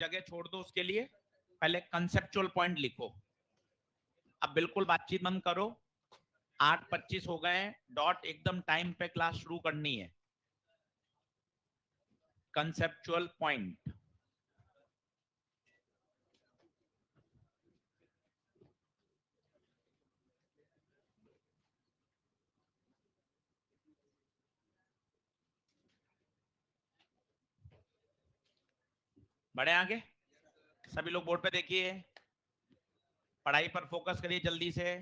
जगह छोड़ दो उसके लिए, पहले कंसेप्चुअल पॉइंट लिखो। अब बिल्कुल बातचीत बंद करो। 8:25 हो गए, डॉट एकदम टाइम पे क्लास शुरू करनी है। Conceptual point. बढ़े आगे, सभी लोग बोर्ड पे देखिए, पढ़ाई पर फोकस करिए जल्दी से।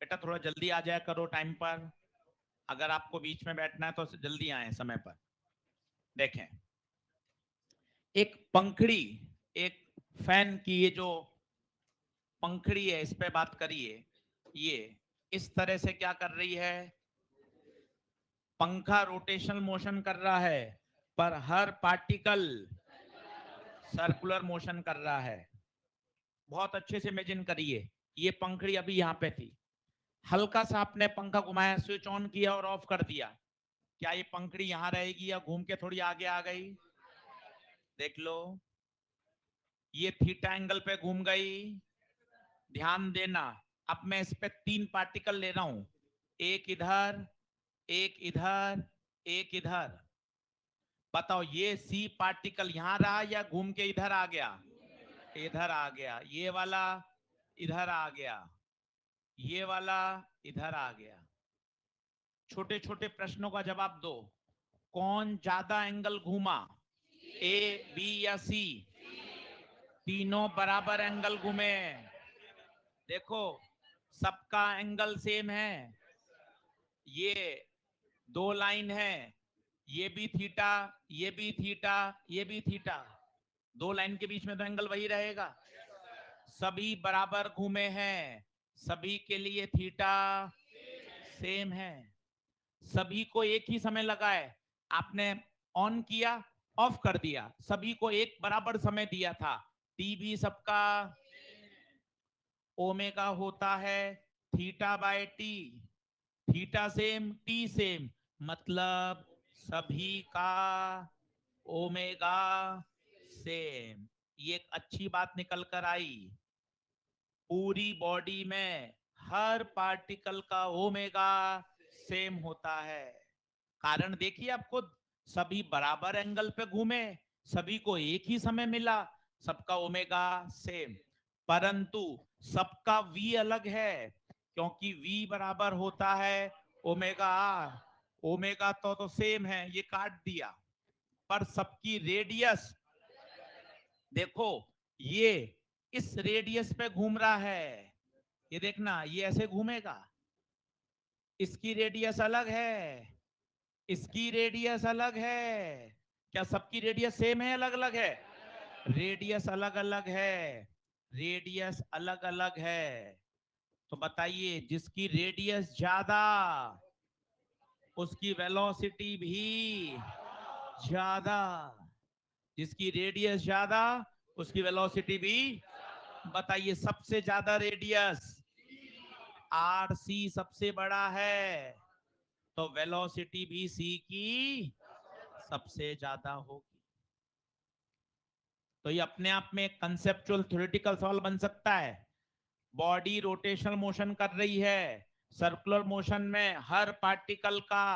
बेटा थोड़ा जल्दी आ जाया करो टाइम पर, अगर आपको बीच में बैठना है तो जल्दी आए समय पर। देखें, एक पंखड़ी, एक फैन की ये जो पंखड़ी है इस पे बात करिए। ये इस तरह से क्या कर रही है, पंखा रोटेशनल मोशन कर रहा है, पर हर पार्टिकल सर्कुलर मोशन कर रहा है। बहुत अच्छे से इमेजिन करिए, ये पंखड़ी अभी यहाँ पे थी, हल्का सा आपने पंखा घुमाया, स्विच ऑन किया और ऑफ कर दिया, क्या ये पंखड़ी यहां रहेगी या घूम के थोड़ी आगे आ गई? देख लो, ये थीटा एंगल पे घूम गई। ध्यान देना, अब मैं इस पे 3 पार्टिकल ले रहा हूं, एक इधर, एक इधर, एक इधर। बताओ ये सी पार्टिकल यहां रहा या घूम के इधर आ गया? इधर आ गया। ये वाला इधर आ गया, ये वाला इधर आ गया। छोटे छोटे प्रश्नों का जवाब दो। कौन ज्यादा एंगल घूमा, ए, बी या सी? तीनों बराबर एंगल घूमे। देखो सबका एंगल सेम है, ये 2 लाइन है, ये भी थीटा, ये भी थीटा, ये भी थीटा, 2 लाइन के बीच में तो एंगल वही रहेगा। सभी बराबर घूमे हैं, सभी के लिए थीटा सेम है, सभी को एक ही समय लगा है। आपने ऑन किया, ऑफ कर दिया, सभी को एक बराबर समय दिया था। टी भी सबका ओमेगा होता है theta by T, theta same T same, मतलब सभी का ओमेगा सेम। ये एक अच्छी बात निकल कर आई, पूरी बॉडी में हर पार्टिकल का ओमेगा सेम होता है। कारण देखिए आप खुद, सभी बराबर एंगल पे घूमे, सभी को एक ही समय मिला, सबका ओमेगा सेम। परंतु सबका v अलग है, क्योंकि v बराबर होता है ओमेगा आर। ओमेगा तो सेम है, ये काट दिया, पर सबकी रेडियस देखो, ये इस रेडियस पे घूम रहा है, ये देखना ये ऐसे घूमेगा, इसकी रेडियस अलग है, इसकी रेडियस अलग है। क्या सबकी रेडियस सेम है, अलग अलग है? रेडियस अलग अलग है, रेडियस अलग अलग है। तो बताइए, जिसकी रेडियस ज्यादा उसकी वेलोसिटी भी ज्यादा, जिसकी रेडियस ज्यादा उसकी वेलोसिटी भी। बताइए सबसे ज्यादा रेडियस आर सी सबसे बड़ा है, तो वेलोसिटी भी सी की सबसे ज्यादा होगी। तो ये अपने आप में कंसेप्चुअल थ्योरेटिकल सवाल बन सकता है। बॉडी रोटेशनल मोशन कर रही है, सर्कुलर मोशन में हर पार्टिकल का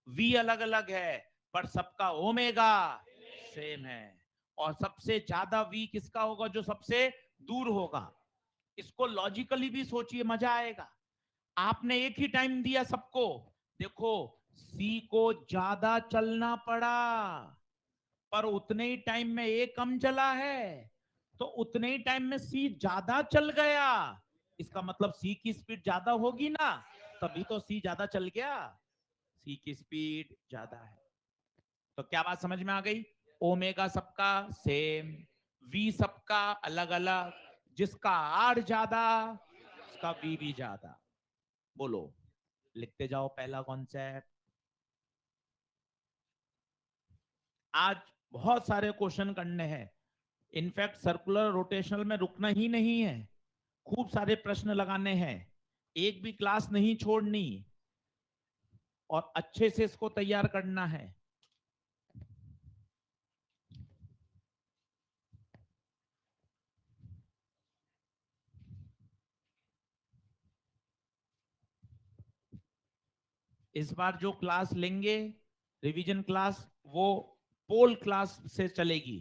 v अलग अलग है, पर सबका ओमेगा सेम है। और सबसे ज्यादा v किसका होगा? जो सबसे दूर होगा। इसको लॉजिकली भी सोचिए, मजा आएगा। आपने एक ही टाइम दिया सबको, देखो सी को ज्यादा चलना पड़ा, पर उतने ही टाइम में ए कम चला है, तो उतने ही टाइम में सी ज्यादा चल गया। इसका मतलब सी की स्पीड ज्यादा होगी ना, तभी तो सी ज्यादा चल गया, सी की स्पीड ज्यादा है। तो क्या बात समझ में आ गई? ओमेगा सबका सेम, वी सबका अलग अलग, जिसका आर ज्यादा उसका वी भी ज्यादा। बोलो, लिखते जाओ पहला कॉन्सेप्ट। आज बहुत सारे क्वेश्चन करने हैं, इनफैक्ट सर्कुलर रोटेशनल में रुकना ही नहीं है, खूब सारे प्रश्न लगाने हैं, एक भी क्लास नहीं छोड़नी, और अच्छे से इसको तैयार करना है। इस बार जो क्लास लेंगे रिवीजन क्लास, वो पोल क्लास से चलेगी।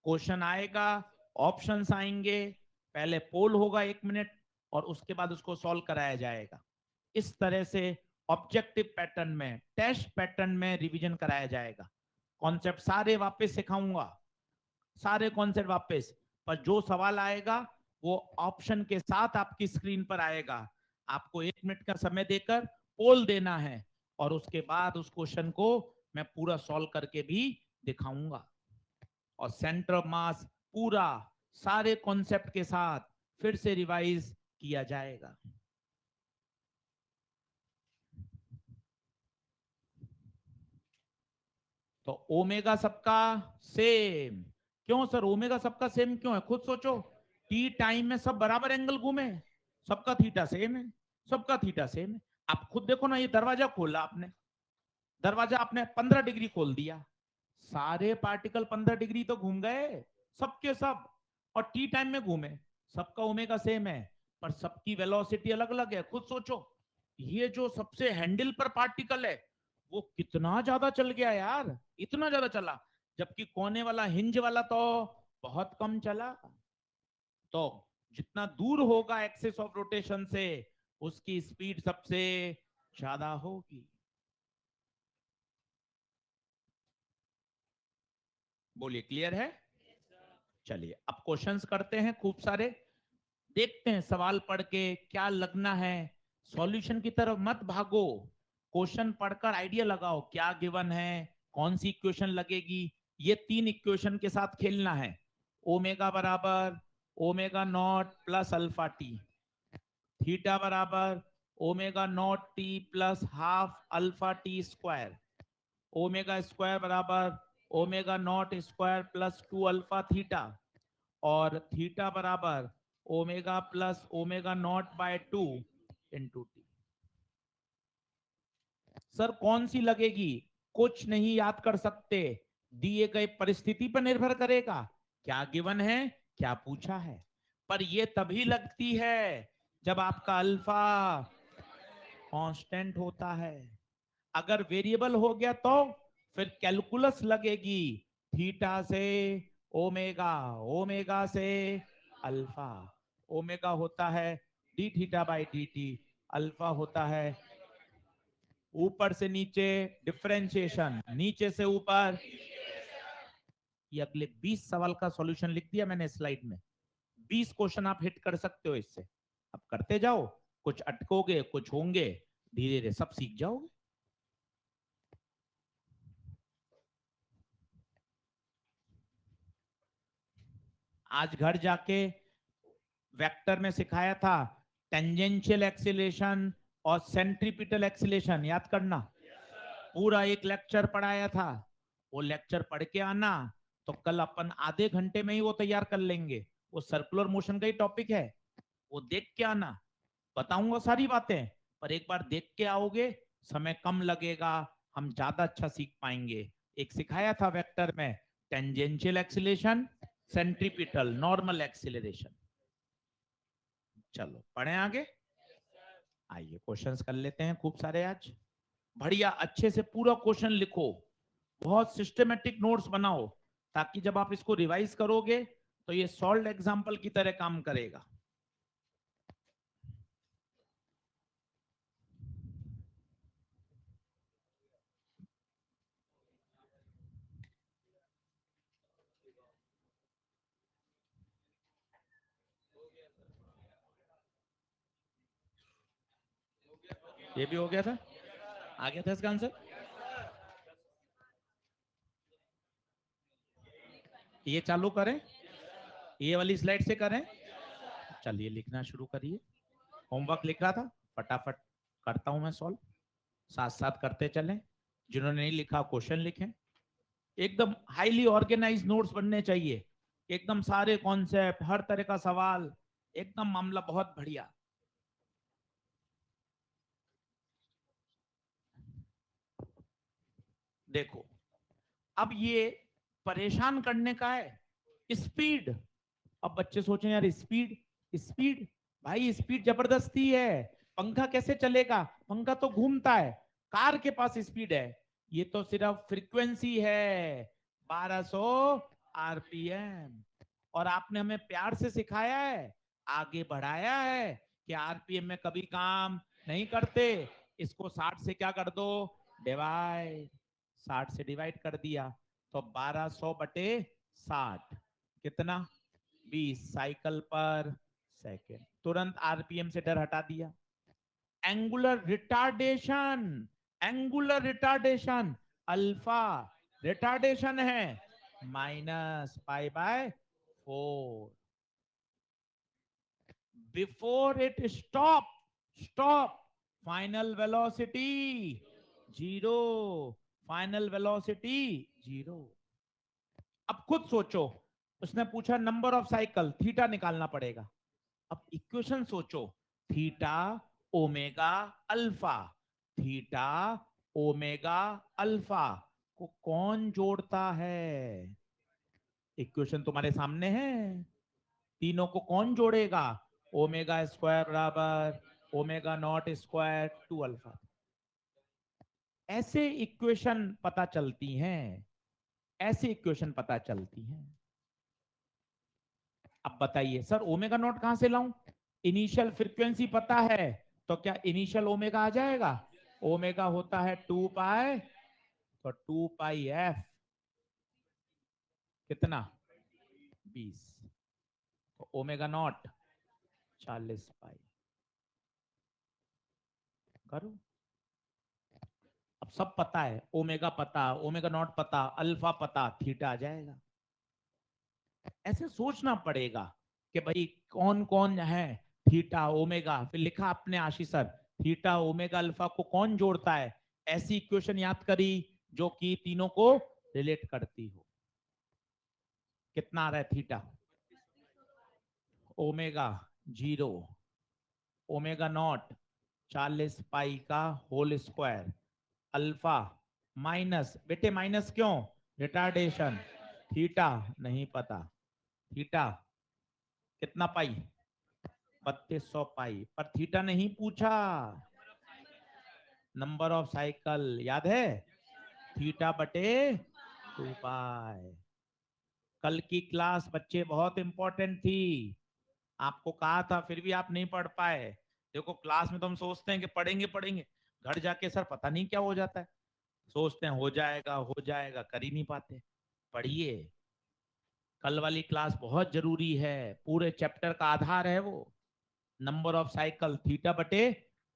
क्वेश्चन आएगा, ऑप्शंस आएंगे, पहले पोल होगा 1 मिनट और उसके बाद उसको सॉल्व कराया जाएगा। इस तरह से ऑब्जेक्टिव पैटर्न में, टेस्ट पैटर्न में रिवीजन कराया जाएगा। कॉन्सेप्ट सारे वापस सिखाऊंगा, सारे कॉन्सेप्ट वापस, पर जो सवाल आएगा वो ऑप्शन के साथ आपकी स्क्रीन पर आएगा। आपको 1 मिनट का समय देकर पोल देना है और उसके बाद उस क्वेश्चन को मैं पूरा सॉल्व करके भी दिखाऊंगा। और सेंटर ऑफ मास पूरा सारे कॉन्सेप्ट के साथ फिर से रिवाइज किया जाएगा। तो ओमेगा सबका सेम क्यों सर? ओमेगा सबका सेम क्यों है? खुद सोचो, टी टाइम में सब बराबर एंगल घूमे, सबका थीटा सेम है, सबका थीटा सेम है। आप खुद देखो ना, ये दरवाजा खोला आपने, दरवाजा आपने 15 डिग्री खोल दिया, सारे पार्टिकल 15 डिग्री तो घूम गए, सबके सब, और टी टाइम में घूमे, सबका ओमेगा सेम है, पर सबकी वेलोसिटी अलग अलग है। खुद सोचो, ये जो सबसे हैंडल पर पार्टिकल है वो कितना ज्यादा चल गया यार, इतना ज्यादा चला, जबकि कोने वाला, हिंज वाला तो बहुत कम चला। तो जितना दूर होगा एक्सिस ऑफ रोटेशन से, उसकी स्पीड सबसे ज्यादा होगी। बोलिए, क्लियर है? चलिए अब क्वेश्चंस करते हैं खूब सारे, देखते हैं सवाल पढ़ के क्या लगना है। सॉल्यूशन की तरफ मत भागो, क्वेश्चन पढ़कर आइडिया लगाओ क्या गिवन है, कौन सी इक्वेशन लगेगी। ये 3 इक्वेशन के साथ खेलना है। ओमेगा बराबर omega naught plus alpha t, theta बराबर omega naught t plus half alpha t square, omega square बराबर omega naught square plus 2 alpha theta, और थीटा बराबर omega plus omega naught by 2 into t. Sir कौन सी लगेगी? कुछ नहीं याद कर सकते, दिए गए परिस्थिति पर निर्भर करेगा, क्या गिवन है, क्या पूछा है। पर ये तभी लगती है जब आपका अल्फा कांस्टेंट होता है। अगर वेरिएबल हो गया तो फिर कैलकुलस लगेगी, थीटा से ओमेगा, ओमेगा से अल्फा। ओमेगा होता है D theta by D T, alpha होता है ऊपर से नीचे डिफरेंशिएशन, नीचे से ऊपर। ये अगले 20 सवाल का सॉल्यूशन लिख दिया मैंने स्लाइड में, 20 क्वेश्चन आप हिट कर सकते हो इससे। अब करते जाओ, कुछ अटकोगे, कुछ होंगे, धीरे धीरे सब सीख जाओगे। आज घर जाके वेक्टर में सिखाया था टेंजेंशियल एक्सीलरेशन और सेंट्रीपिटल एक्सीलरेशन, याद करना। पूरा एक लेक्चर पढ़ाया था, वो लेक्चर पढ़ के आना, तो कल अपन आधे घंटे में ही वो तैयार कर लेंगे। वो सर्कुलर मोशन का ही टॉपिक है, वो देख के आना। बताऊंगा सारी बातें, पर एक बार देख के आओगे, समय कम लगेगा, हम ज्यादा अच्छा सीख पाएंगे। एक सिखाया था वेक्टर में tangential acceleration, centripetal, normal acceleration. चलो पढ़े आगे। आइए क्वेश्चंस कर लेते हैं खूब सारे आज। बढ़िया अच्छे से पूरा क्वेश्चन लिखो, बहुत सिस्टमेटिक नोट्स बनाओ, ताकि जब आप इसको रिवाइज करोगे तो ये सॉल्व एग्जाम्पल की तरह काम करेगा। ये भी हो गया था, आ गया था इसका आंसर। ये चालू करें, ये वाली स्लाइड से करें। चलिए लिखना शुरू करिए। होमवर्क लिख रहा था, फटाफट करता हूं मैं सॉल्व, साथ साथ करते चलें। जिन्होंने नहीं लिखा क्वेश्चन लिखें। एकदम हाईली ऑर्गेनाइज नोट्स बनने चाहिए, एकदम सारे कॉन्सेप्ट, हर तरह का सवाल, एकदम मामला बहुत बढ़िया। देखो, अब ये परेशान करने का है स्पीड। अब बच्चे सोचें यार स्पीड, स्पीड, भाई स्पीड जबरदस्ती है, पंखा कैसे चलेगा, पंखा तो घूमता है। कार के पास स्पीड है, ये तो सिर्फ फ्रीक्वेंसी है 1200 आरपीएम। और आपने हमें प्यार से सिखाया है, आगे बढ़ाया है कि आरपीएम में कभी काम नहीं करते, इसको 60 से क्या कर दो, डिवाइड। 60 से डिवाइड कर दिया तो 1200 बटे 60 कितना, 20 साइकिल पर सेकेंड। तुरंत आरपीएम से डर हटा दिया। Angular retardation, angular retardation alpha retardation है -π/4। Before it stop, stop, final velocity zero, final velocity zero. अब खुद सोचो, उसने पूछा नंबर ऑफ साइकिल, थीटा निकालना पड़ेगा। अब इक्वेशन सोचो, theta omega alpha, theta omega alpha को कौन जोड़ता है? इक्वेशन तुम्हारे सामने है, तीनों को कौन जोड़ेगा? ओमेगा स्क्वायर बराबर omega naught square two alpha. ऐसे इक्वेशन पता चलती हैं, ऐसी इक्वेशन पता चलती हैं। अब बताइए सर ओमेगा नॉट कहां से लाऊं? इनिशियल फ्रीक्वेंसी पता है तो क्या इनिशियल ओमेगा आ जाएगा? ओमेगा होता है 2 पाई, तो 2 पाई f कितना, 20, तो ओमेगा नॉट 40 पाई। करो, अब सब पता है, ओमेगा पता, ओमेगा नॉट पता, अल्फा पता, थीटा आ जाएगा। ऐसे सोचना पड़ेगा कि भाई कौन कौन है, थीटा ओमेगा, फिर लिखा आपने आशीष सर, थीटा ओमेगा अल्फा को कौन जोड़ता है, ऐसी इक्वेशन याद करी जो कि तीनों को रिलेट करती हो। कितना आ रहा है थीटा? ओमेगा 0, ओमेगा नॉट 40 पाई का होल स्क्वायर, अल्फा माइनस, बेटे माइनस क्यों, रिटार्डेशन, थीटा नहीं पता, थीटा कितना पाई, 3200 पाई, पर थीटा नहीं पूछा। नंबर ऑफ साइकिल याद है, थीटा बटे 2 पाई। कल की क्लास बच्चे बहुत इंपॉर्टेंट थी, आपको कहा था फिर भी आप नहीं पढ़ पाए। देखो क्लास में तो हम सोचते हैं कि पढ़ेंगे पढ़ेंगे, घर जाके सर पता नहीं क्या हो जाता है, सोचते हैं हो जाएगा, कर ही नहीं पाते। पढ़िए, कल वाली क्लास बहुत जरूरी है, पूरे चैप्टर का आधार है वो। नंबर ऑफ साइकिल थीटा बटे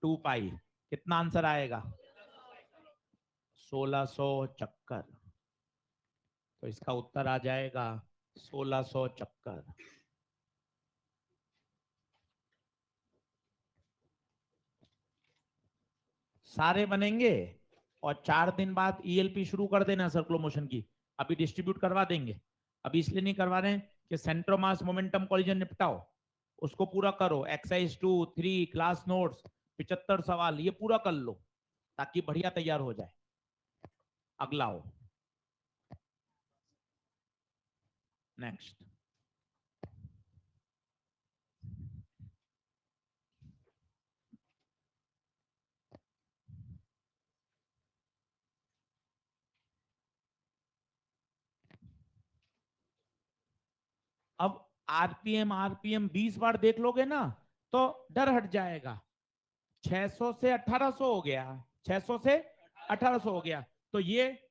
2 पाई, कितना आंसर आएगा? 1600 चक्कर। तो इसका उत्तर आ जाएगा 1600 चक्कर। सारे बनेंगे और 4 दिन बाद ईएलपी शुरू कर देना सर्कुलर मोशन की। अभी डिस्ट्रीब्यूट करवा देंगे, अभी इसलिए नहीं करवा रहे हैं कि सेंट्रोमास मोमेंटम कॉलिजन निपटाओ, उसको पूरा करो, एक्सरसाइज 2, 3 क्लास नोट्स 75 सवाल ये पूरा कर लो ताकि बढ़िया तैयार हो जाए। अगला हो, नेक्स्ट। अब आरपीएम आरपीएम 20 बार देख लोगे ना तो डर हट जाएगा। 600 से 1800 हो गया, 600 से 1800 हो गया, तो ये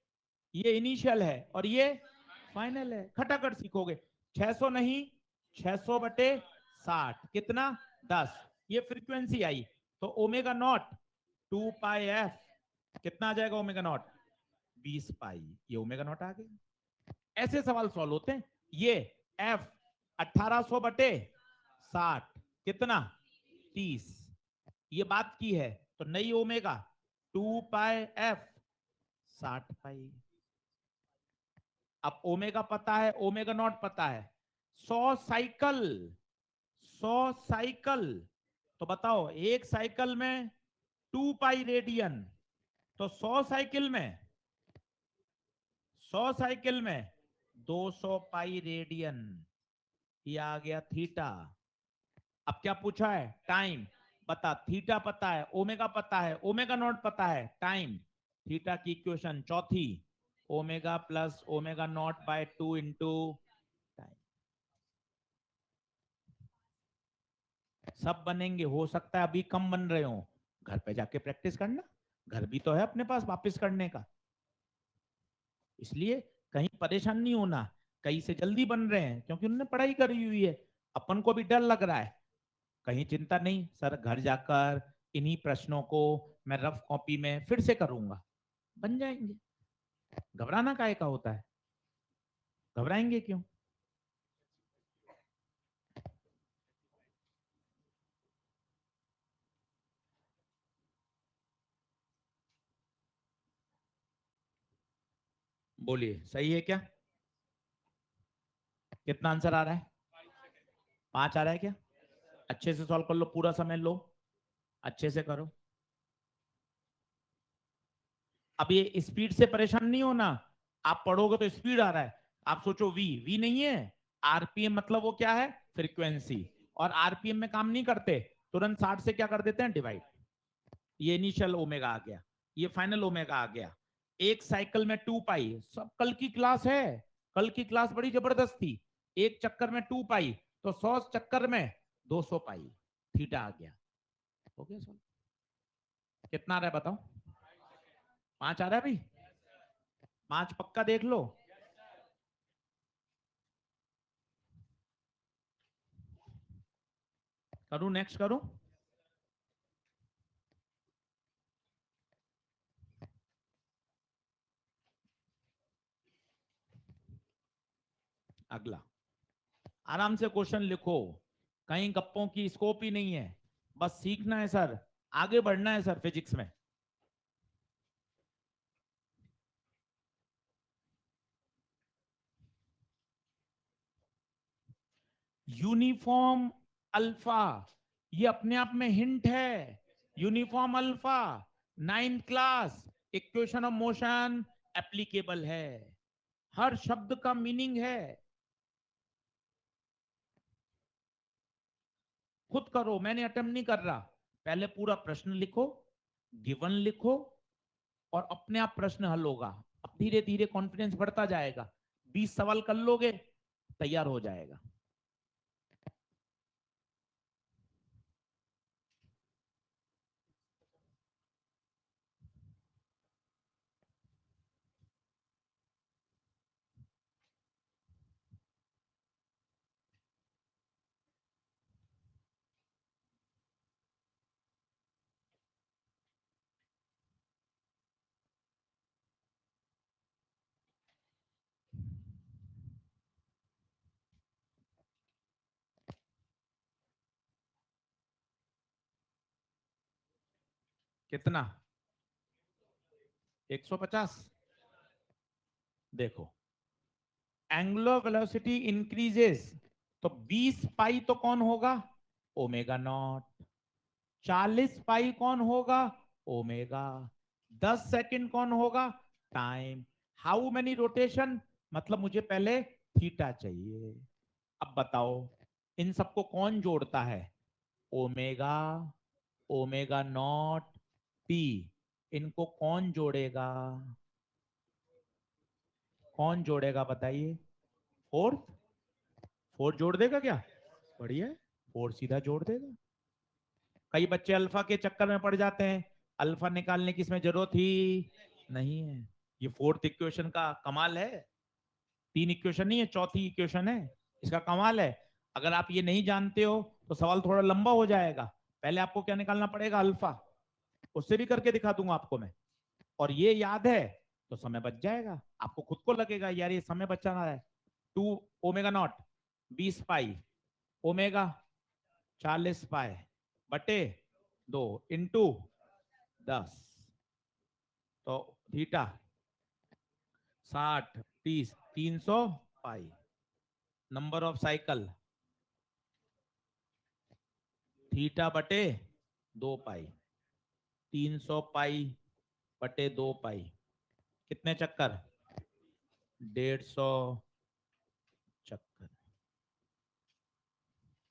इनिशियल है और ये फाइनल है, खटाखट सीखोगे। 600 नहीं, 600 बटे 60 कितना, 10, ये फ्रीक्वेंसी आई, तो ओमेगा नॉट 2 पाई f कितना आ जाएगा, ओमेगा नॉट 20 पाई, ये ओमेगा नॉट आ गया। ऐसे सवाल सॉल्व होते हैं। ये f 1800 बटे 60 कितना, 30, ये बात की है, तो नई ओमेगा 2 पाई f 60 पाई। अब ओमेगा पता है, ओमेगा नॉट पता है, 100 साइकिल, 100 साइकिल, तो बताओ एक साइकिल में 2 पाई रेडियन, तो 100 साइकिल में, 100 साइकिल में 200 पाई रेडियन, ये आ गया थीटा। अब क्या पूछा है, टाइम, बता, थीटा पता है, ओमेगा पता है, ओमेगा नॉट पता है, टाइम, थीटा की इक्वेशन चौथी, omega plus omega naught by 2 into time. सब बनेंगे, हो सकता है अभी कम बन रहे हो, घर पे जाके प्रैक्टिस करना, घर भी तो है अपने पास वापस करने का। इसलिए कहीं परेशान नहीं होना, कहीं से जल्दी बन रहे हैं क्योंकि उन्होंने पढ़ाई करी हुई है, अपन को भी डर लग रहा है, कहीं चिंता नहीं सर, घर जाकर इन्हीं प्रश्नों को मैं रफ कॉपी में फिर से करूंगा, बन जाएंगे। घबराना काहे का होता है, घबराएंगे क्यों? बोलिए, सही है क्या? कितना आंसर आ रहा है? 5 आ रहा है क्या? अच्छे से सॉल्व कर लो, पूरा समय लो, अच्छे से करो। अब ये स्पीड से परेशान नहीं होना, आप पढ़ोगे तो स्पीड आ रहा है, आप सोचो वी वी नहीं है, आरपीएम मतलब वो क्या है, फ्रीक्वेंसी, और आरपीएम में काम नहीं करते, तुरंत 60 से क्या कर देते हैं, डिवाइड। ये इनिशियल ओमेगा आ गया, ये फाइनल ओमेगा आ गया, एक साइकिल में 2 पाई, सब कल की क्लास है, कल की क्लास बड़ी जबरदस्त थी, एक चक्कर में 2 पाई, तो 100 चक्कर में 200 पाई, थीटा आ गया। हो गया सर, कितना आ रहा है बताओ? 5 आ रहा है भाई? 5 पक्का देख लो। करूं, नेक्स्ट करूं? अगला, आराम से क्वेश्चन लिखो, कहीं गप्पों की स्कोप ही नहीं है, बस सीखना है सर, आगे बढ़ना है सर फिजिक्स में। यूनिफॉर्म अल्फा, ये अपने आप में हिंट है, uniform alpha, 9th class, equation of motion applicable है, हर शब्द का मीनिंग है। खुद करो, मैंने अटेम्प्ट नहीं कर रहा, पहले पूरा प्रश्न लिखो, गिवन लिखो, और अपने आप प्रश्न हल होगा, अब धीरे धीरे कॉन्फिडेंस बढ़ता जाएगा, 20 सवाल कर लोगे, तैयार हो जाएगा। कितना? 150? देखो, एंगुलर वेलोसिटी इंक्रीजेस, तो 20 पाई तो कौन होगा, ओमेगा नॉट, 40 पाई कौन होगा, ओमेगा, 10 सेकंड कौन होगा, टाइम, हाउ मेनी रोटेशन, मतलब मुझे पहले थीटा चाहिए। अब बताओ, इन सबको कौन जोड़ता है, ओमेगा, ओमेगा नॉट, पी, इनको कौन जोड़ेगा, कौन जोड़ेगा बताइए? फोर्थ, फोर्थ जोड़ देगा क्या? बढ़िया है, फोर्थ सीधा जोड़ देगा। कई बच्चे अल्फा के चक्कर में पड़ जाते हैं, अल्फा निकालने की इसमें जरूरत ही नहीं है, ये फोर्थ इक्वेशन का कमाल है, 3 इक्वेशन नहीं है, चौथी इक्वेशन है, इसका कमाल है। अगर आप ये नहीं जानते हो तो सवाल थोड़ा लंबा हो जाएगा, पहले आपको क्या निकालना पड़ेगा, अल्फा, उससे भी करके दिखा दूंगा आपको मैं, और ये याद है तो समय बच जाएगा, आपको खुद को लगेगा यार ये समय बचाना है। 2 ओमेगा नॉट, 20 पाई, ओमेगा 40 पाई बटे 2 इंटू 10, तो theta 60, 30, 300 pi, number of cycle theta बटे 2 पाई, 300 पाई बटे 2 पाई, कितने चक्कर, 150 चक्कर,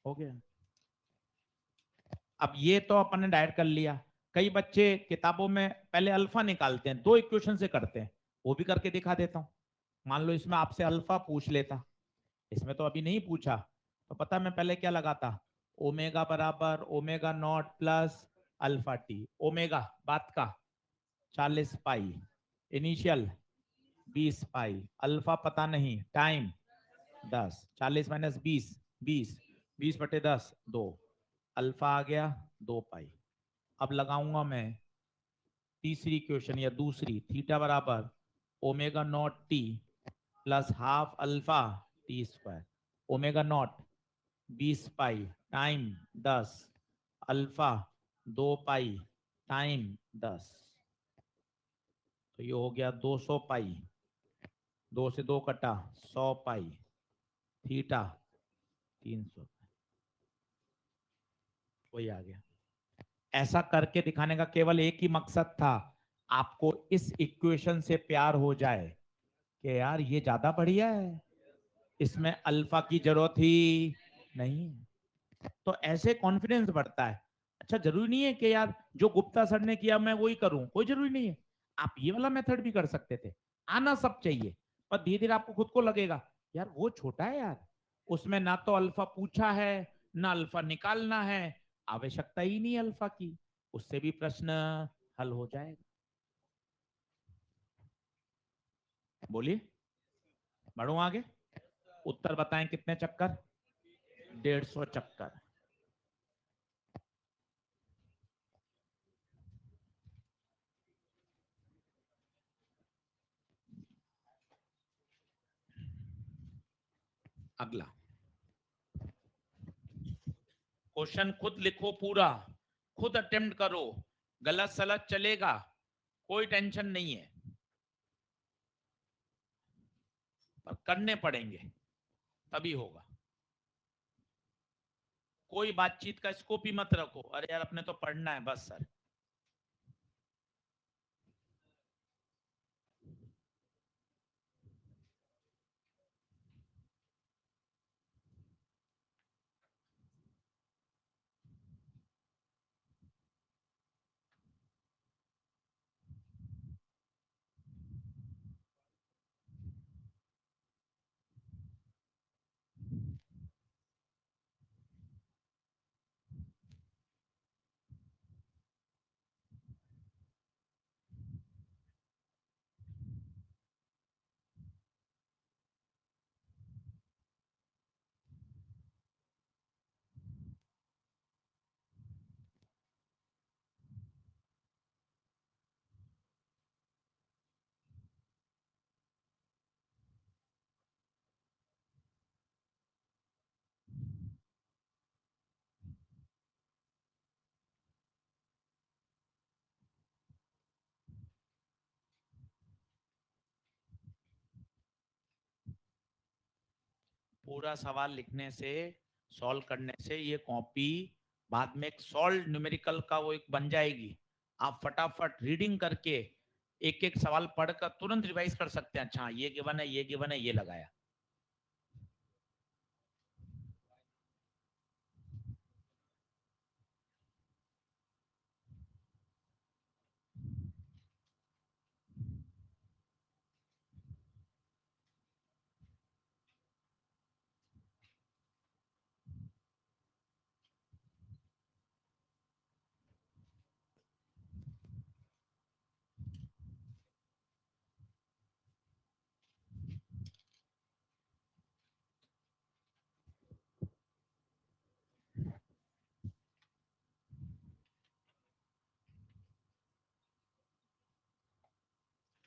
हो गया। अब ये तो अपन ने डायरेक्ट कर लिया। कई बच्चे किताबों में पहले अल्फा निकालते हैं, दो इक्वेशन से करते हैं, वो भी करके दिखा देता हूं। मान लो इसमें आपसे अल्फा पूछ लेता, इसमें तो अभी नहीं पूछा, तो पता मैं पहले क्या लगाता, ओमेगा बराबर omega naught plus alpha t. Omega बात का 40 पाई, इनिशियल 20 पाई, अल्फा पता नहीं, टाइम 10, 40 - 20, 20, 20/10 2, अल्फा आ गया 2 पाई। अब लगाऊंगा मैं तीसरी इक्वेशन या दूसरी, थीटा बराबर omega naught t plus half alpha t square. Omega naught 20 पाई, टाइम 10, अल्फा 2 पाई, टाइम 10, तो ये हो गया 200 पाई, 2 से 2 कटा 100 पाई, थीटा 300, वही आ गया। ऐसा करके दिखाने का केवल एक ही मकसद था, आपको इस इक्वेशन से प्यार हो जाए कि यार ये ज्यादा बढ़िया है, इसमें अल्फा की जरूरत ही नहीं। तो ऐसे कॉन्फिडेंस बढ़ता है। अच्छा, जरूरी नहीं है कि यार जो गुप्ता सर ने किया मैं वही करूं, कोई जरूरी नहीं है। आप ये वाला मेथड भी कर सकते थे। आना सब चाहिए, पर धीरे धीरे आपको खुद को लगेगा यार वो छोटा है यार, उसमें ना तो अल्फा पूछा है ना अल्फा निकालना है, आवश्यकता ही नहीं अल्फा की, उससे भी प्रश्न हल हो जाएगा। बोलिए, बढ़ू आगे। उत्तर बताएं कितने चक्कर? 150 चक्कर। अगला क्वेश्चन खुद लिखो पूरा, खुद अटेम्प्ट करो, गलत सलत चलेगा, कोई टेंशन नहीं है, पर करने पड़ेंगे तभी होगा। कोई बातचीत का स्कोप ही मत रखो, अरे यार अपने तो पढ़ना है बस सर। पूरा सवाल लिखने से, सॉल्व करने से ये कॉपी बाद में एक सॉल्व न्यूमेरिकल का वो एक बन जाएगी। आप फटाफट रीडिंग करके एक एक सवाल पढ़कर तुरंत रिवाइज कर सकते हैं, अच्छा ये गिवन है, ये गिवन है, ये लगाया।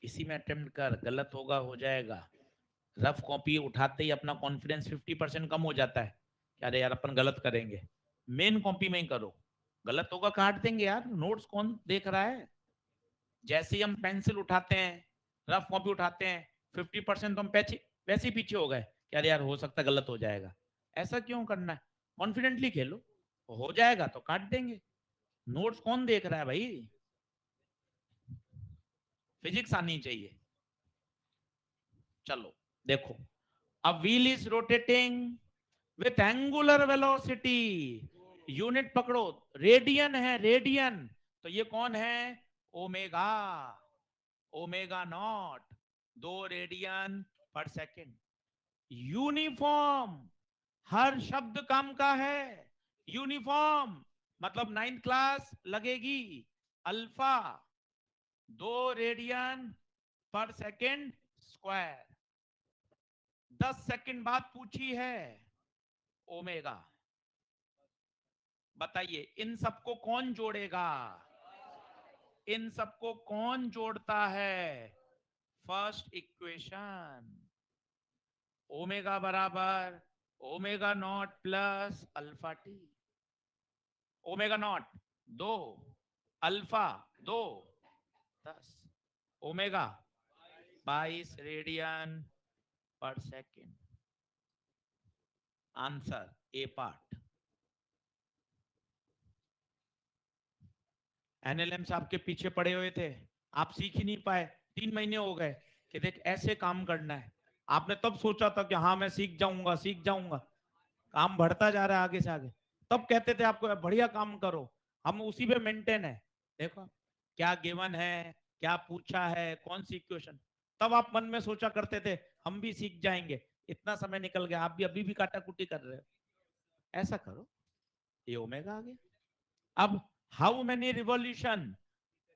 इसी में अटेम्प्ट कर, गलत होगा हो जाएगा। रफ कॉपी उठाते ही अपना कॉन्फिडेंस 50% कम हो जाता है कि अरे यार अपन गलत करेंगे। मेन कॉपी में ही करो, गलत होगा काट देंगे यार, नोट्स कौन देख रहा है। जैसे ही हम पेंसिल उठाते हैं, रफ कॉपी उठाते हैं, 50% तो हम वैसे ही पीछे हो गए कि अरे यार हो सकता है गलत हो जाएगा। ऐसा क्यों करना है, कॉन्फिडेंटली खेलो, हो जाएगा तो काट देंगे। नोट्स कौन देख रहा है भाई, फिजिक्स आनी चाहिए। चलो देखो, a wheel is rotating with angular velocity unit पकड़ो, रेडियन है, रेडियन। तो ये कौन है? Omega, omega naught, 2 radian per second. Uniform, हर शब्द काम का है। यूनिफॉर्म मतलब 9th क्लास लगेगी। Alpha 2 radian per second square. 10 second बाद पूछी है ओमेगा। बताइए इन सबको कौन जोड़ेगा? इन सबको कौन जोड़ता है? फर्स्ट इक्वेशन, ओमेगा बराबर omega naught plus alpha t. Omega naught 2, alpha 2, 10, omega 22 radian per second. Answer A part. NLM साहब के पीछे पड़े हुए थे, आप सीख ही नहीं पाए। 3 महीने हो गए कि देख ऐसे काम करना है। आपने तब सोचा था कि हाँ मैं सीख जाऊंगा, सीख जाऊंगा। काम बढ़ता जा रहा है आगे से आगे। तब कहते थे आपको बढ़िया काम करो, हम उसी पे मेंटेन है। देखो क्या गिवन है, क्या पूछा है, कौन सी इक्वेशन। तब आप मन में सोचा करते थे हम भी सीख जाएंगे। इतना समय निकल गया, आप भी अभी भी काटा कुटी कर रहे हो। ऐसा करो, ये ओमेगा आ गया। अब हाउ मेनी रिवॉल्यूशन,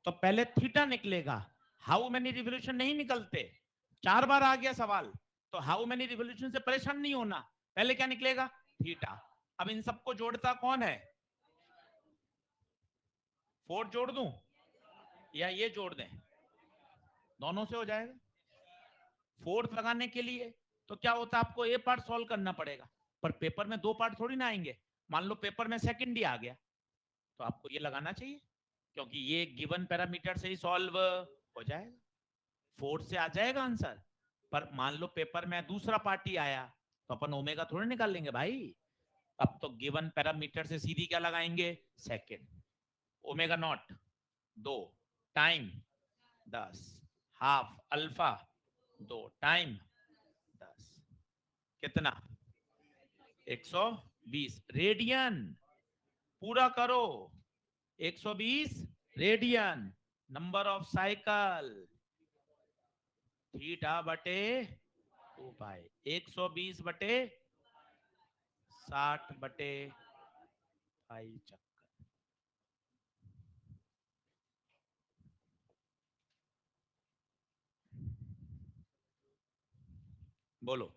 तो पहले थीटा निकलेगा। हाउ मेनी रिवॉल्यूशन नहीं निकलते। 4 बार आ गया सवाल, तो हाउ मेनी रिवॉल्यूशन से परेशान नहीं होना। पहले क्या निकलेगा? थीटा। अब इन सबको जोड़ता कौन है? 4 जोड़ दूं या ये जोड़ दें? दोनों से हो जाएगा। फोर्थ लगाने के लिए तो क्या होता है, आपको ए पार्ट सॉल्व करना पड़ेगा। पर पेपर में 2 पार्ट थोड़ी ना आएंगे। मान लो पेपर में सेकंड ही आ गया, तो आपको ये लगाना चाहिए, क्योंकि ये गिवन पैरामीटर से ही सॉल्व हो जाएगा। फोर्थ से आ जाएगा आंसर। पर मान लो पेपर में दूसरा पार्टी आया, तो अपन ओमेगा थोड़ी निकाल लेंगे भाई। अब तो गिवन पैरामीटर से सीधी क्या लगाएंगे? Second. Omega naught 2 time 10, half alpha 2 time 10, कितना? 120 रेडियन। पूरा करो, 120 radian. Number of cycle theta बटे 2 पाई, 120/60/पाई चक्कर। बोलो।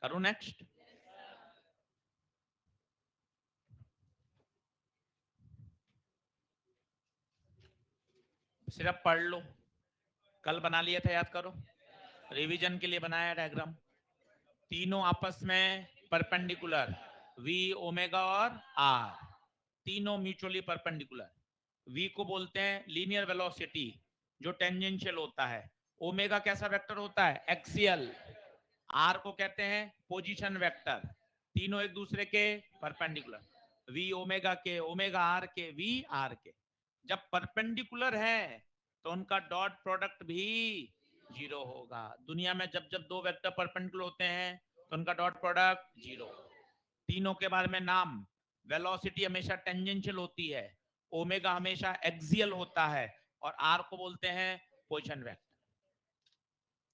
करो नेक्स्ट। सिर्फ पढ़ लो, कल बना लिया था, याद करो। रिवीजन के लिए बनाया डायग्राम। तीनों आपस में परपेंडिकुलर, v ओमेगा और r, तीनों म्यूचुअली परपेंडिकुलर। v को बोलते हैं लीनियर वेलोसिटी, जो टेंजेंशियल होता है। ओमेगा कैसा वेक्टर होता है? एक्सियल। r को कहते हैं पोजीशन वेक्टर। तीनों एक दूसरे के परपेंडिकुलर, v ओमेगा के, ओमेगा r के, v r के। जब परपेंडिकुलर है तो उनका डॉट प्रोडक्ट भी 0 होगा। दुनिया में जब जब दो वेक्टर परपेंडिकुलर होते हैं तो उनका डॉट प्रोडक्ट 0। तीनों के बारे में नाम, वेलोसिटी हमेशा टेंजेंशियल होती है, ओमेगा हमेशा एक्सियल होता है, और आर को बोलते हैं पोजीशन वेक्टर।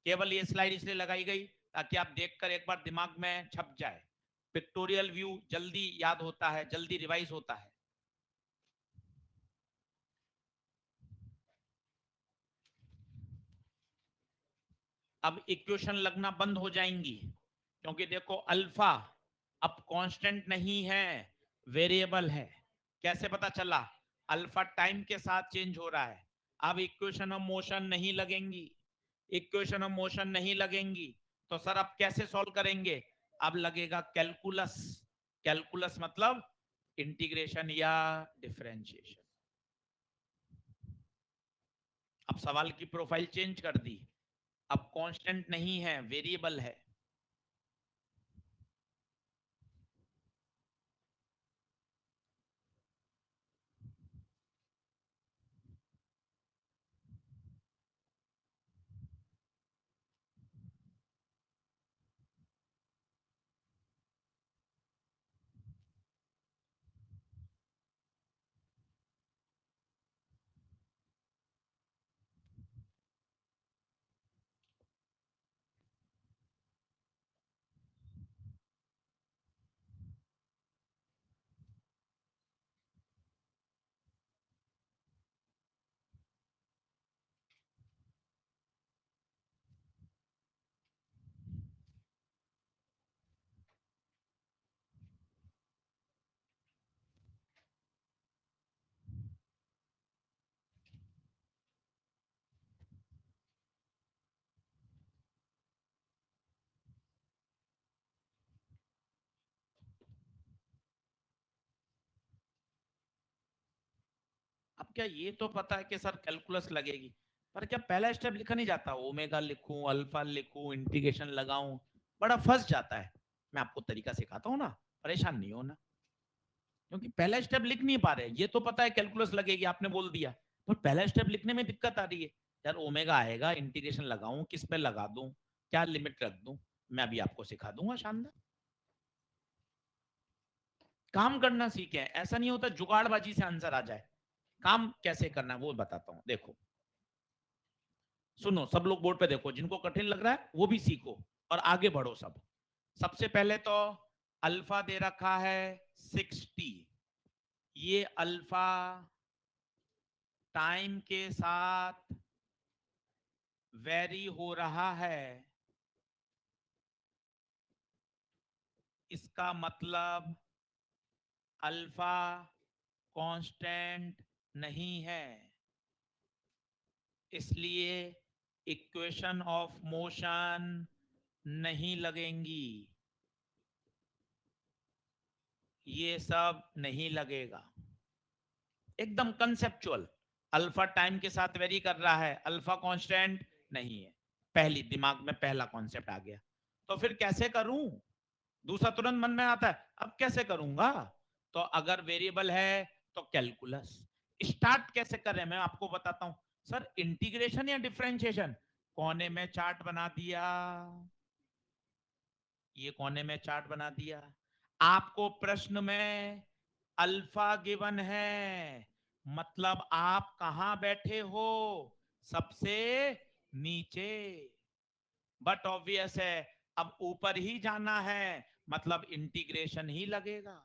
केवल ये स्लाइड इसलिए लगाई गई ताकि आप देखकर एक बार दिमाग में छप जाए। पिक्टोरियल व्यू जल्दी याद होता है, जल्दी रिवाइज होता है। अब इक्वेशन लगना बंद हो जाएंगी, क्योंकि देखो अल्फा अब कांस्टेंट नहीं है, वेरिएबल है। कैसे पता चला? अल्फा टाइम के साथ चेंज हो रहा है। अब इक्वेशन ऑफ मोशन नहीं लगेंगी, इक्वेशन ऑफ मोशन नहीं लगेंगी। तो सर अब कैसे सॉल्व करेंगे? अब लगेगा कैलकुलस। कैलकुलस मतलब इंटीग्रेशन या डिफरेंशिएशन। अब सवाल की प्रोफाइल चेंज कर दी, अब कांस्टेंट नहीं है, वेरिएबल है। क्या ये तो पता है कि सर कैलकुलस लगेगी, पर क्या पहला स्टेप लिखा नहीं जाता? ओमेगा लिखूं, अल्फा लिखूं, इंटीग्रेशन लगाऊं, बड़ा फंस जाता है। मैं आपको तरीका सिखाता हूँ ना, परेशान नहीं होना, क्योंकि पहला स्टेप लिख नहीं पा रहे। ये तो पता है कैलकुलस लगेगी, आपने बोल दिया, पर पहला स्टेप लिखने में दिक्कत आ रही है। यार ओमेगा आएगा, इंटीग्रेशन लगाऊं, किस पे लगा दूं, क्या लिमिट रख दूं, मैं अभी आपको सिखा दूंगा। शानदार काम करना सीखे, ऐसा नहीं होता जुगाड़बाजी से आंसर आ जाए। काम कैसे करना है वो बताता हूं। देखो सुनो, सब लोग बोर्ड पे देखो, जिनको कठिन लग रहा है वो भी सीखो और आगे बढ़ो सब। सबसे पहले तो अल्फा दे रखा है 60। ये अल्फा टाइम के साथ वेरी हो रहा है, इसका मतलब अल्फा कांस्टेंट नहीं है, इसलिए इक्वेशन ऑफ मोशन नहीं लगेंगी, ये सब नहीं लगेगा। एकदम कंसेप्चुअल। अल्फा टाइम के साथ वेरी कर रहा है, अल्फा कांस्टेंट नहीं है, पहली दिमाग में पहला कॉन्सेप्ट आ गया। तो फिर कैसे करूं? दूसरा तुरंत मन में आता है, अब कैसे करूंगा? तो अगर वेरिएबल है तो कैलकुलस। स्टार्ट कैसे करें मैं आपको बताता हूं। सर इंटीग्रेशन या डिफरेंशिएशन? कोने में चार्ट बना दिया, ये कोने में चार्ट बना दिया। आपको प्रश्न में अल्फा गिवन है, मतलब आप कहां बैठे हो? सबसे नीचे। बट ऑब्वियस है, अब ऊपर ही जाना है, मतलब इंटीग्रेशन ही लगेगा।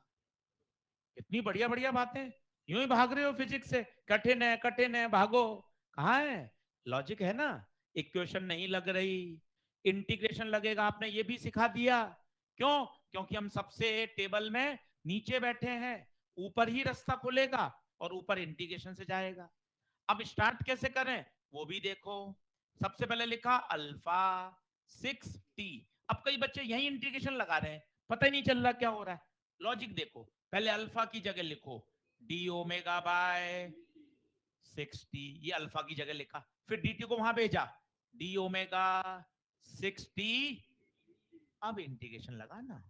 इतनी बढ़िया बढ़िया बातें, यूं ही भाग रहे हो फिजिक्स से, कठिन है भागो। कहाँ है लॉजिक? है ना। इक्वेशन नहीं लग रही, इंटीग्रेशन लगेगा, आपने ये भी सिखा दिया। क्यों? क्योंकि हम सबसे टेबल में नीचे बैठे हैं, ऊपर ही रास्ता खुलेगा और ऊपर इंटीग्रेशन से जाएगा। अब स्टार्ट कैसे करें वो भी देखो। सबसे पहले लिखा अल्फा 6t। अब कई बच्चे यही इंटीग्रेशन लगा रहे हैं, पता ही नहीं चल रहा क्या हो रहा है। लॉजिक देखो, पहले अल्फा की जगह लिखो डी ओमेगा बाय 6t, ये अल्फा की जगह लिखा, फिर dt को वहां भेजा डी ओमेगा 6t। अब इंटीग्रेशन लगाना।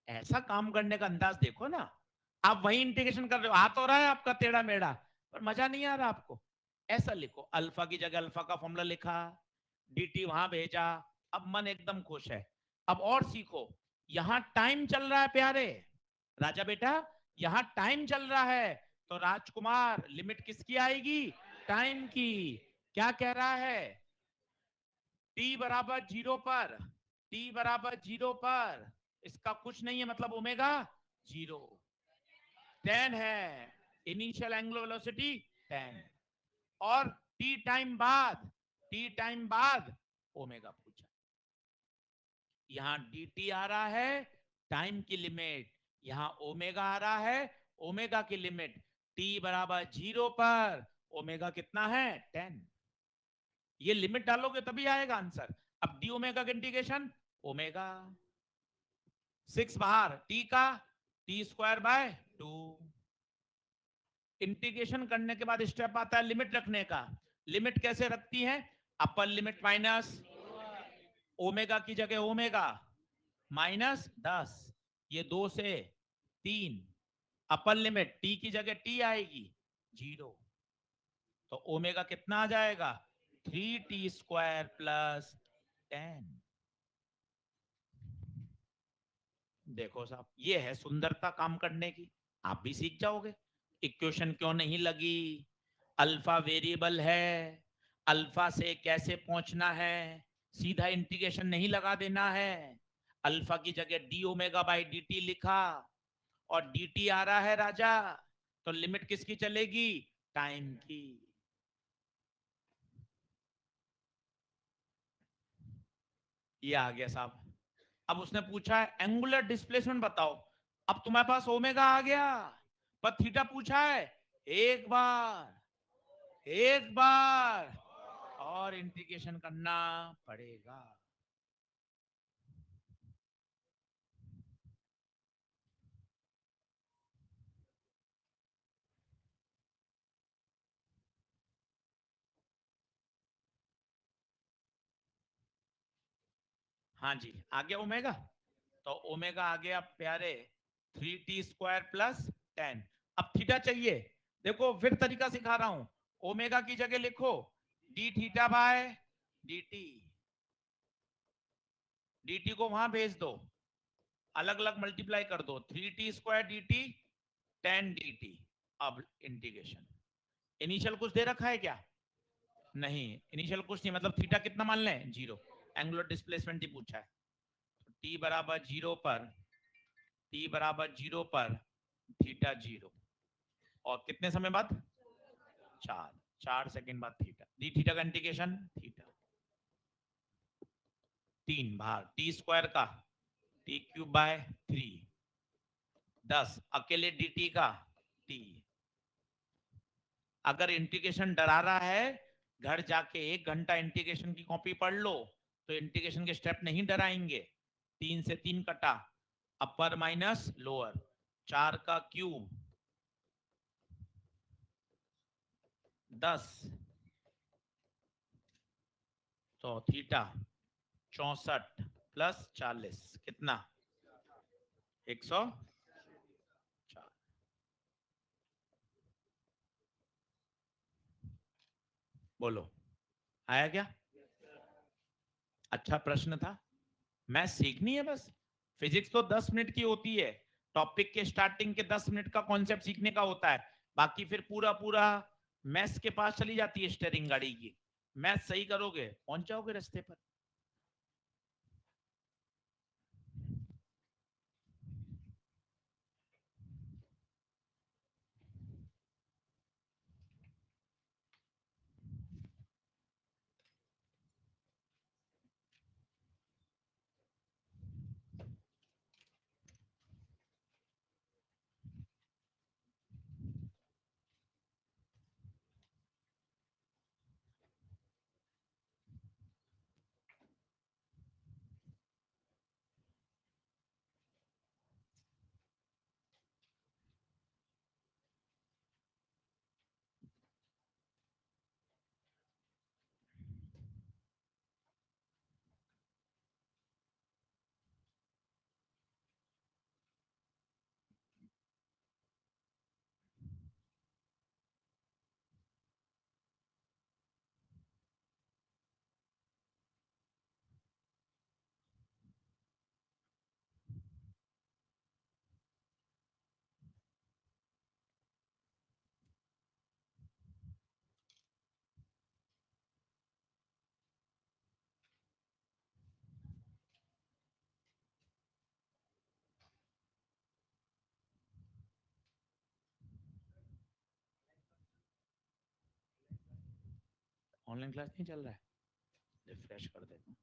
ऐसा काम करने का अंदाज देखो ना। आप वही इंटीग्रेशन कर रहे हो, आ तो रहा है आपका टेढ़ा मेढ़ा, पर मजा नहीं आ रहा आपको। ऐसा लिखो, अल्फा की जगह अल्फा का फॉर्मूला लिखा, dt वहां भेजा, अब मन एकदम खुश है। अब और सीखो, यहां टाइम चल रहा है प्यारे राजा बेटा, यहां टाइम चल रहा है, तो राजकुमार लिमिट किसकी आएगी? टाइम की। क्या कह रहा है? t बराबर 0 पर, t बराबर 0 पर इसका कुछ नहीं है, मतलब ओमेगा 0। 10 है इनिशियल एंगुलर वेलोसिटी, 10। और टी टाइम बाद ओमेगा पूछा। यहां dt आ रहा है, टाइम की लिमिट, यहां ओमेगा आ रहा है, ओमेगा की लिमिट। t बराबर 0 पर ओमेगा कितना है? 10। ये लिमिट डालोगे तभी आएगा आंसर। अब डी ओमेगा का इंटीग्रेशन, ओमेगा 6 बाहर, टी का टी स्क्वायर बाय 2। इंटीग्रेशन करने के बाद स्टेप आता है लिमिट रखने का। लिमिट कैसे रखती है? अपर लिमिट माइनस ओमेगा की जगह ओमेगा माइनस 10, ये 2 से 3। अपर लिमिट टी की जगह टी आएगी 0, तो ओमेगा कितना आ जाएगा? 3t² plus 10। देखो साहब, ये है सुंदरता काम करने की, आप भी सीख जाओगे। इक्वेशन क्यों नहीं लगी? अल्फा वेरिएबल है, अल्फा से कैसे पहुंचना है, सीधा इंटीग्रेशन नहीं लगा देना है। अल्फा की जगह D omega by D T लिखा, और डी टी आ रहा है राजा, तो लिमिट किसकी चलेगी? टाइम की। ये आ गया साहब। अब उसने पूछा है एंगुलर डिस्प्लेसमेंट बताओ, अब तुम्हारे पास ओमेगा आ गया, पर थीटा पूछा है। एक बार, एक बार और इंटीग्रेशन करना पड़ेगा। हाँ जी, आ गया ओमेगा। तो ओमेगा आ गया प्यारे 3t² प्लस 10। अब थीटा चाहिए। देखो फिर तरीका सिखा रहा हूं। ओमेगा की जगह लिखो D theta by dt। dt को वहां भेज दो, अलग अलग मल्टीप्लाई कर दो, 3t² dt 10 dt। अब इंटीग्रेशन। इनिशियल कुछ दे रखा है क्या? नहीं, इनिशियल कुछ नहीं, मतलब थीटा कितना मान लें? 0। एंगुलर डिस्प्लेसमेंट ही पूछा है। तो t बराबर 0 पर, t बराबर 0 पर थीटा 0। और कितने समय बाद? 4 सेकेंड बाद थीटा। डी थीटा का इंटीग्रेशन थीटा 3 भाग t² का t³ बाय 3, 10 अकेले dt का t। अगर इंटीग्रेशन डरा रहा है, घर जाके 1 घंटा इंटीग्रेशन की कॉपी पढ़ लो, तो इंटीग्रेशन के स्टेप नहीं डराएंगे। 3 से 3 कटा, अपर माइनस लोअर, 4 का क्यूब 10, तो थीटा 64 प्लस 40 कितना? 104। बोलो, आया क्या? अच्छा प्रश्न था। मैथ सीखनी है बस। फिजिक्स तो 10 मिनट की होती है। टॉपिक के स्टार्टिंग के 10 मिनट का कॉन्सेप्ट सीखने का होता है। बाकी फिर पूरा पूरा मैथ्स के पास चली जाती है स्टीयरिंग गाड़ी की। मैथ सही करोगे पहुंच जाओगे रास्ते पर। ऑनलाइन क्लास नहीं चल रहा है? रिफ्रेश कर देता हूँ।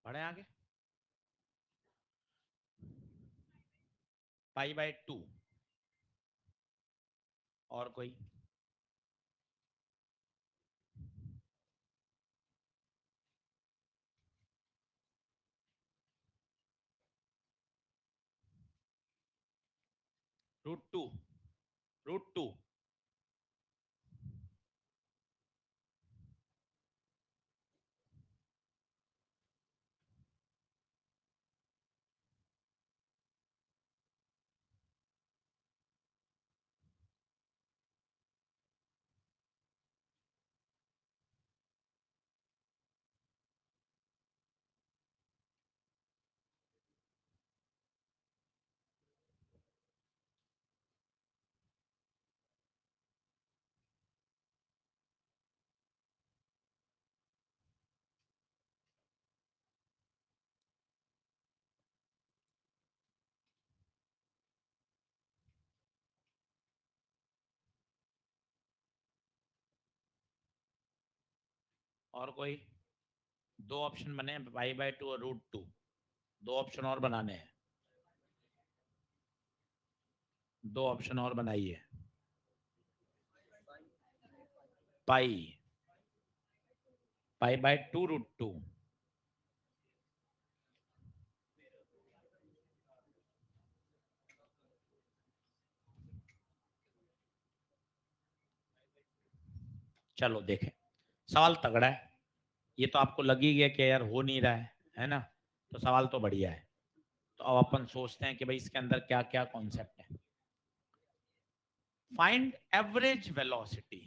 बढ़े आगे। पाई/2। और कोई? √2। √2। और कोई? दो ऑप्शन बने, पाई बाय 2 और √2। दो ऑप्शन और बनाने हैं, दो ऑप्शन और बनाइए। Pi by 2 √2। चलो देखें, सवाल तगड़ा है। ये तो आपको लग ही गया कि यार हो नहीं रहा है ना? तो सवाल तो बढ़िया है। तो अब अपन सोचते हैं कि भाई इसके अंदर क्या क्या कॉन्सेप्ट है। Find average velocity.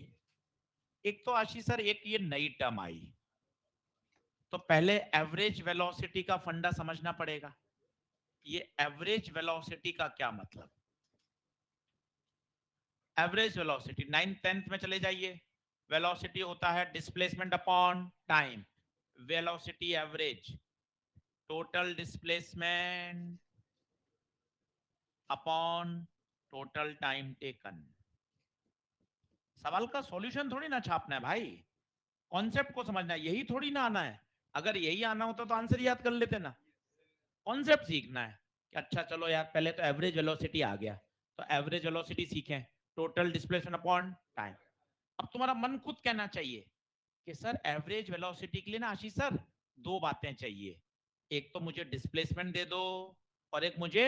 एक तो आशीष सर एक ये नई टर्म आई, तो पहले एवरेज वेलोसिटी का फंडा समझना पड़ेगा। ये एवरेज वेलोसिटी का क्या मतलब? एवरेज वेलोसिटी 9th 10th में चले जाइए, वेलोसिटी होता है displacement upon time. Velocity average total displacement upon total time taken. सवाल का सॉल्यूशन थोड़ी ना छापना है भाई, कॉन्सेप्ट को समझना है, यही थोड़ी ना आना है। अगर यही आना होता तो आंसर याद कर लेते ना। कॉन्सेप्ट सीखना है कि अच्छा चलो यार पहले तो एवरेज वेलोसिटी आ गया, तो एवरेज वेलोसिटी सीखें, टोटल डिस्प्लेसमेंट अपॉन टाइम। अब तुम्हारा मन खुद कहना चाहिए कि सर एवरेज वेलोसिटी के लिए ना आशीष सर दो बातें चाहिए, एक तो मुझे डिस्प्लेसमेंट दे दो और एक मुझे